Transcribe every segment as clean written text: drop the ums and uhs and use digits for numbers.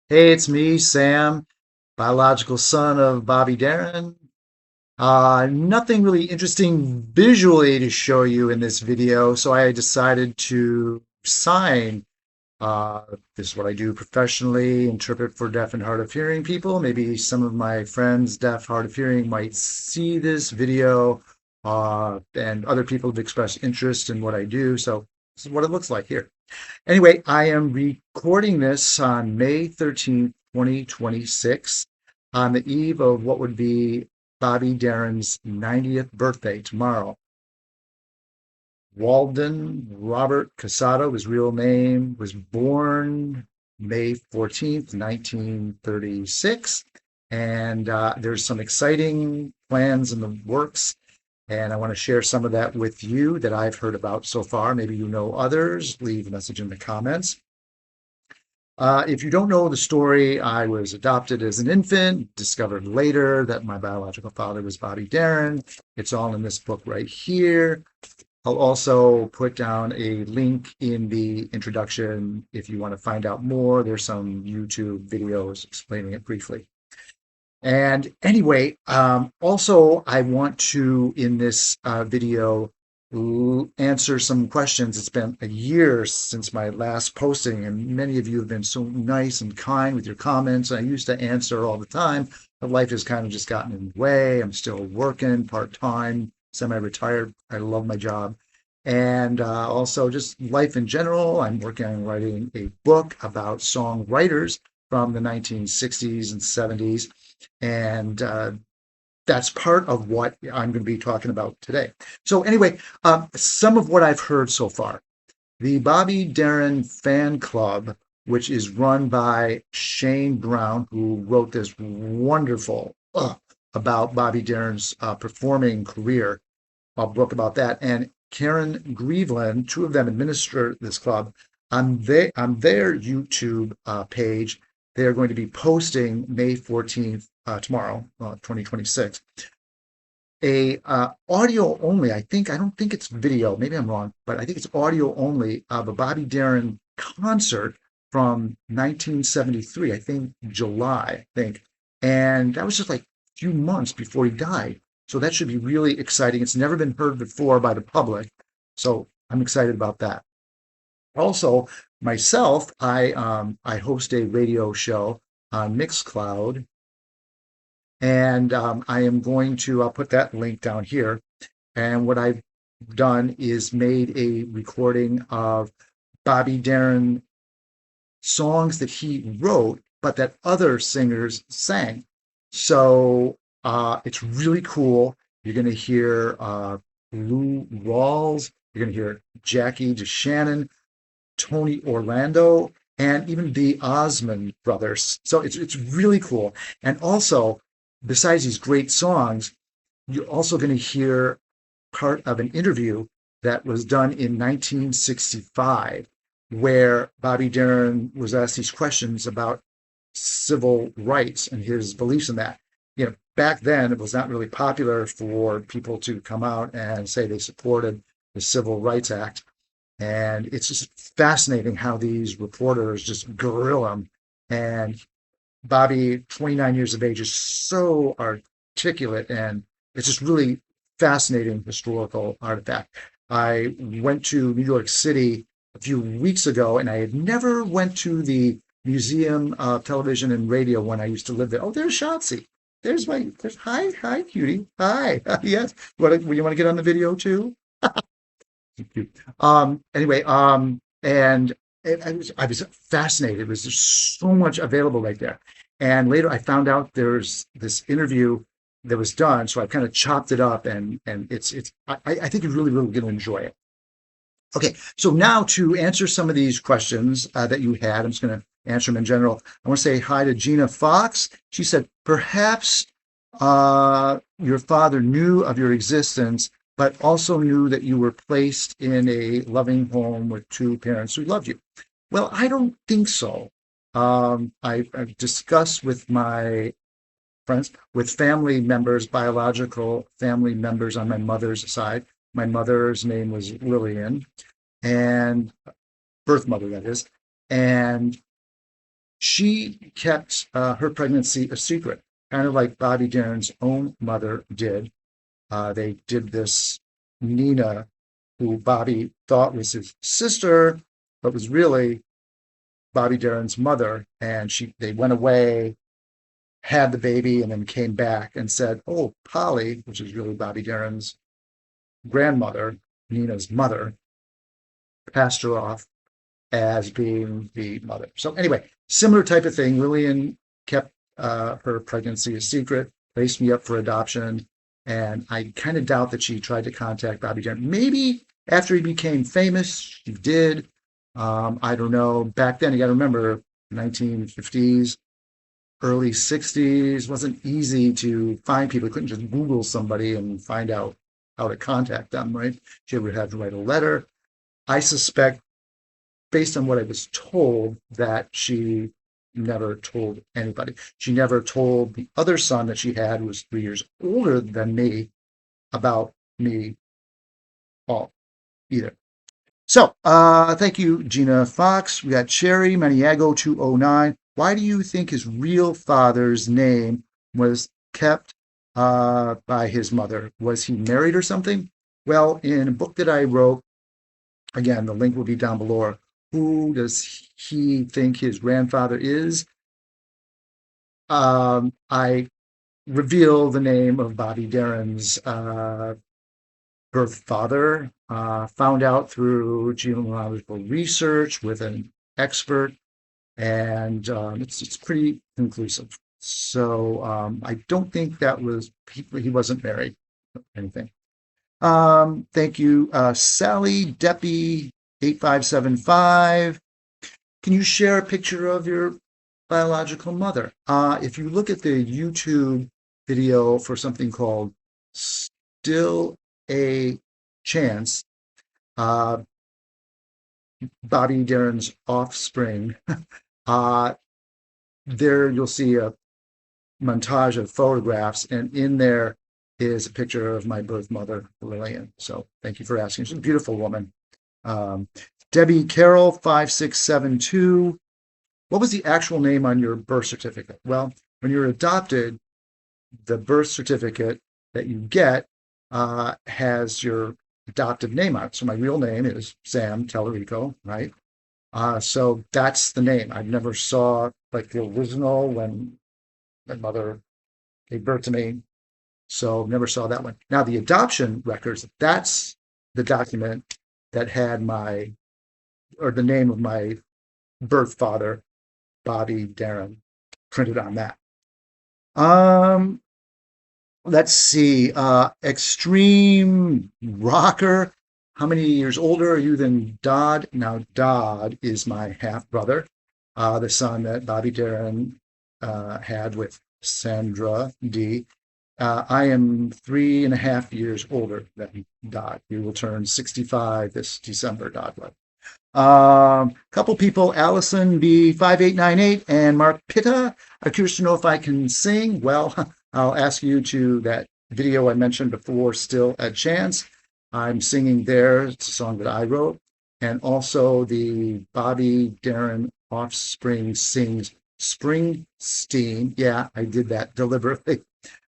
Hey, it's me, Sam, biological son of Bobby Darin. Nothing really interesting visually to show you in this video, so I decided to sign. Uh, this is what I do professionally, interpret for deaf and hard of hearing people. Maybe some of my friends, deaf, hard of hearing, might see this video, and other people have expressed interest in what I do, so this is what it looks like here. Anyway, I am recording this on May 13th, 2026, on the eve of what would be Bobby Darin's 90th birthday tomorrow. Walden Robert Casado, his real name, was born May 14th, 1936. And there's some exciting plans in the works. And I want to share some of that with you that I've heard about so far. Maybe you know others. Leave a message in the comments. If you don't know the story, I was adopted as an infant, discovered later that my biological father was Bobby Darin. It's all in this book right here. I'll also put down a link in the introduction if you want to find out more. There's some YouTube videos explaining it briefly. And anyway, also I want to, in this video, answer some questions. It's been a year since my last posting, and many of you have been so nice and kind with your comments. I used to answer all the time, but life has kind of just gotten in the way. I'm still working part-time, semi-retired. I love my job. And also just life in general. I'm working on writing a book about songwriters from the 1960s and 70s. And that's part of what I'm going to be talking about today. So anyway, some of what I've heard so far. The Bobby Darin fan club, which is run by Shane Brown, who wrote this wonderful about Bobby Darin's performing career, a book about that, and Karen Grieveland, two of them administer this club. On their YouTube page, they are going to be posting May 14th, tomorrow, 2026, a audio only. I don't think it's video. Maybe I'm wrong, but I think it's audio only of a Bobby Darin concert from 1973. I think July. I think, and that was just like a few months before he died. So that should be really exciting. It's never been heard before by the public, so I'm excited about that. Also, myself, I host a radio show on Mixcloud, and I am going to, I'll put that link down here. And what I've done is made a recording of Bobby Darin songs that he wrote, but that other singers sang. So it's really cool. You're going to hear Lou Rawls, you're going to hear Jackie DeShannon, Tony Orlando, and even the Osmond brothers. So it's really cool. And also, besides these great songs, you're also going to hear part of an interview that was done in 1965, where Bobby Darin was asked these questions about civil rights and his beliefs in that. Back then it was not really popular for people to come out and say they supported the Civil Rights Act. And it's just fascinating how these reporters just grill him. And Bobby, 29 years of age, is so articulate, and it's just really fascinating historical artifact. I went to New York City a few weeks ago, and I had never went to the Museum of Television and Radio when I used to live there. Oh, there's Shotzi. There's hi, cutie. Hi. Yes. You want to get on the video too? Anyway, and I was fascinated. It was just so much available right there. And later I found out there's this interview that was done, so I kind of chopped it up, and I think you're really going to enjoy it. Okay, so now to answer some of these questions that you had, I'm just going to answer them in general. I want to say hi to Gina Fox. She said, perhaps your father knew of your existence, but also knew that you were placed in a loving home with two parents who loved you. Well, I don't think so. I've discussed with my friends, with family members, biological family members on my mother's side. My mother's name was Lillian, and birth mother, that is. And She kept her pregnancy a secret, kind of like Bobby Darin's own mother did. They did this. Nina, who Bobby thought was his sister, but was really Bobby Darin's mother, and they went away, had the baby, and then came back and said, "Oh, Polly," which is really Bobby Darin's grandmother, Nina's mother, passed her off as being the mother. So anyway, similar type of thing. Lillian kept her pregnancy a secret, placed me up for adoption, and I kind of doubt that she tried to contact Bobby Darin. Maybe after he became famous, she did. I don't know. Back then, you got to remember, 1950s, early 60s wasn't easy to find people. You couldn't just Google somebody and find out how to contact them, right? She would have to write a letter. I suspect, based on what I was told, that she never told anybody. She never told the other son that she had, who was 3 years older than me, about me all either. So, thank you, Gina Fox. We got Cherry Maniago 209. Why do you think his real father's name was kept by his mother? Was he married or something? Well, in a book that I wrote, again, the link will be down below. Who does he think his grandfather is? I reveal the name of Bobby Darin's birth father, found out through genealogical research with an expert, and it's pretty conclusive. So I don't think that was he wasn't married or anything. Thank you, Sally Deppy 8575. Can you share a picture of your biological mother? If you look at the YouTube video for something called Still a Chance, uh, Bobby Darin's offspring, uh, there you'll see a montage of photographs, and in there is a picture of my birth mother, Lillian. So thank you for asking. She's a beautiful woman. Um, Debbie Carroll, 5672. What was the actual name on your birth certificate? Well, when you're adopted, the birth certificate that you get has your adoptive name on it. So my real name is Sam Tellerico, right? So that's the name. I never saw like the original when my mother gave birth to me. So never saw that one. Now the adoption records, that's the document that had the name of my birth father, Bobby Darin, printed on that. Um, let's see. Extreme rocker. How many years older are you than Dodd? Now, Dodd is my half brother, the son that Bobby Darin had with Sandra D. I am 3.5 years older than Dodd. He will turn 65 this December, Dodd will. Couple people, Allison B5898 and Mark Pitta, are curious to know if I can sing. Well, I'll ask you to that video I mentioned before, Still a Chance. I'm singing there. It's a song that I wrote. And also the Bobby Darin Offspring sings Springsteen. Yeah, I did that deliberately.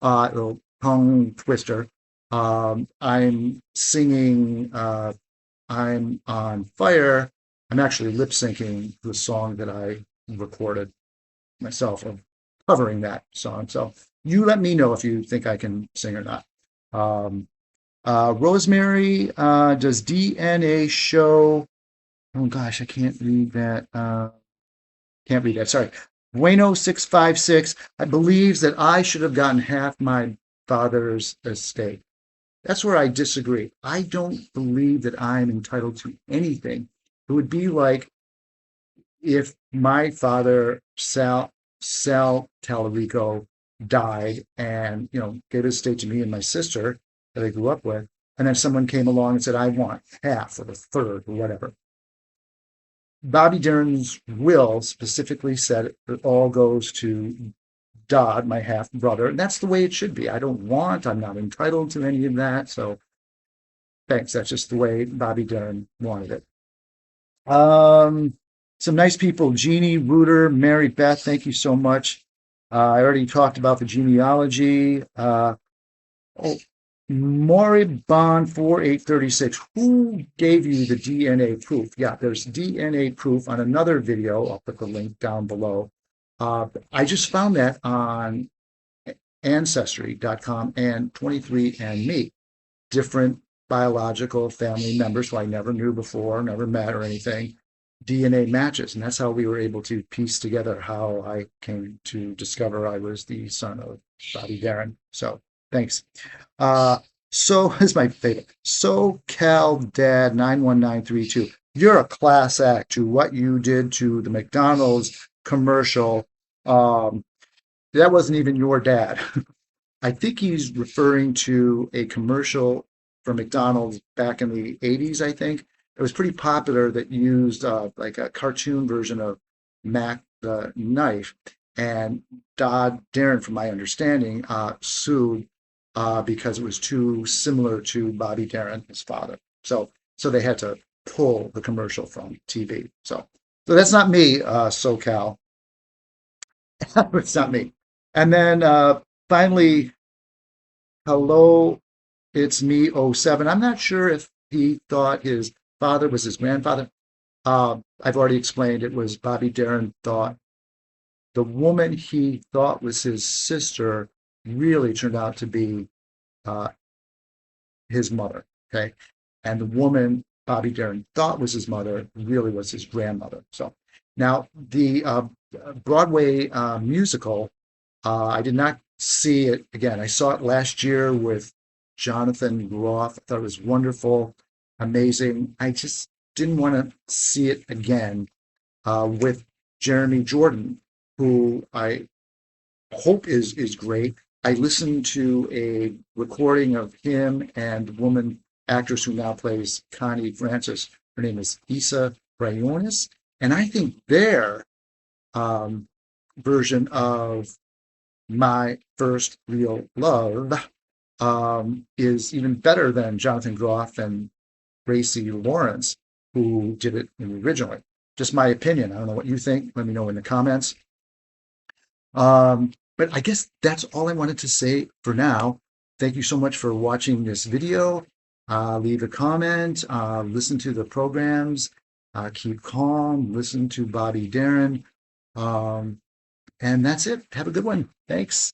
Little tongue twister. I'm singing I'm on Fire. I'm actually lip syncing the song that I recorded myself of covering that song. So you let me know if you think I can sing or not. Um, Rosemary, does DNA show? Oh gosh, I can't read that. Can't read that. Sorry. Bueno 656. I believes that I should have gotten half my father's estate. That's where I disagree. I don't believe that I'm entitled to anything. It would be like if my father, Sal Tallarico, died and gave his estate to me and my sister that I grew up with, and then someone came along and said, I want half or a third or whatever. Bobby Darin's will specifically said it all goes to Dodd, my half brother, and that's the way it should be. I'm not entitled to any of that. So thanks. That's just the way Bobby Darin wanted it. some nice people. Jeannie, Rooter, Mary Beth, thank you so much. I already talked about the genealogy. Oh, Moribond 4836. Who gave you the DNA proof? Yeah, there's DNA proof on another video. I'll put the link down below. I just found that on Ancestry.com and 23andMe, different biological family members who I never knew before, never met or anything, DNA matches. And that's how we were able to piece together how I came to discover I was the son of Bobby Darin. So thanks. Uh, so is my favorite. SoCal Dad 91932. You're a class act to what you did to the McDonald's commercial. Um, that wasn't even your dad. I think he's referring to a commercial for McDonald's back in the 80s, I think. It was pretty popular that used like a cartoon version of Mac the knife. And Dodd Darren, from my understanding, sued because it was too similar to Bobby Darin, his father. So they had to pull the commercial from TV. So that's not me, SoCal. It's not me. And then finally, hello, it's me, '07. I'm not sure if he thought his father was his grandfather. I've already explained it was Bobby Darin thought the woman he thought was his sister really turned out to be uh, his mother. Okay. And the woman Bobby Darin thought was his mother really was his grandmother. So now the Broadway musical, I did not see it again. I saw it last year with Jonathan Groff. I thought it was wonderful, amazing. I just didn't want to see it again with Jeremy Jordan, who I hope is great. I listened to a recording of him and the woman actress who now plays Connie Francis. Her name is Isa Briones, and I think their um, version of My First Real Love is even better than Jonathan Groff and Gracie Lawrence, who did it originally. Just my opinion. I don't know what you think. Let me know in the comments. But I guess that's all I wanted to say for now. Thank you so much for watching this video. Leave a comment, listen to the programs, keep calm, listen to Bobby Darin. And that's it. Have a good one. Thanks.